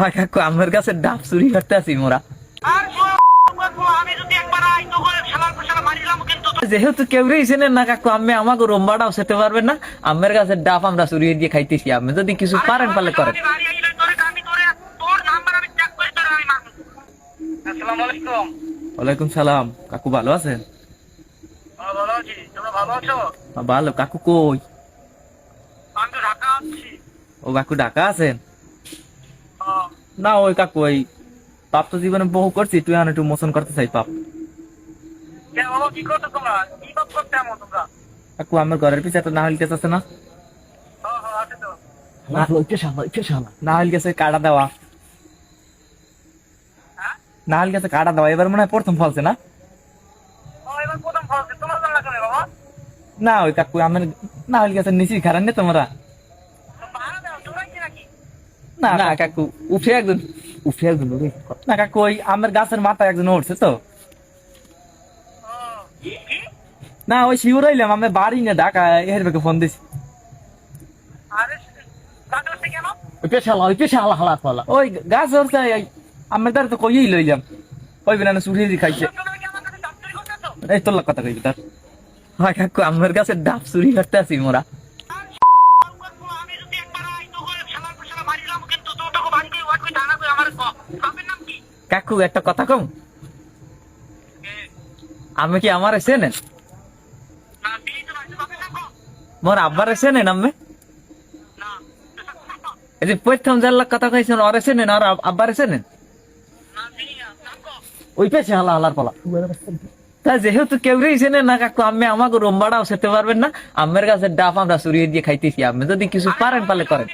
হয় কাকু আমার কাছে ডাব চুরি করতে আছি মোরা। যেহেতু কেউ রেছেন না কাকু, আমি আমাকে রোম্বাটাও সেতে পারবেন না। আমার কাছে ডাব আমরা চুরি দিয়ে খাইতেছি, আপনি যদি কিছু পারেন পারলে করেন। ওয়ালাইকুম সালাম। কাকু ভালো আছেন? ভালো। কাকু কই? ও কাকু ঢাকা আছেন? না ওই কাকু ওই পাপ তো জীবনে বহু করছি, তুই একটু মোচন করতে চাই পাপ। কাকু আমার ঘরের পিছনে একটা নাহল গাছ আছে না? নাহল গাছে কাটা দেওয়া, নাহল গাছে কাটা দেওয়া এবার মনে হয় প্রথম ফলছে না? না ওই কাকু আমার নাহল গাছের নিচে খারান নে তোমরা। না না কাকু উঠে একজন না কাকু ওই আমার গাছের মাথায় একজন উঠছে তো। না ওই শিউর হইলাম আমি বাড়ি না ঢাকা এর বেগে ফোন দিছি। ওই গাছ উঠছে আমার দ্বারা তো কইই লইলাম ওই বেলা চুরি খাইছে। এই তোর কথা কইবি তার। হয় কাকু আমার কাছে ডাব চুরি করতে আছি মোরা। কাকু একটা কথা কম, আমি কি আমার চেনেন? মোর আব্বার চেনেন? আমি এই যে প্রথম যার কথা কইছেন ওরে চেনেন, আর আব্বার চেনেন? ওই পেছে হালা হালার পালা। তা যেহেতু কেউ চেনেন না কাকু, আমি আমাকে রোম্বাটাও সেতে পারবেন না। আমার কাছে ডাব আমরা চুরিয়ে দিয়ে খাইতেছি, আপনি যদি কিছু পারেন পারলে করেন।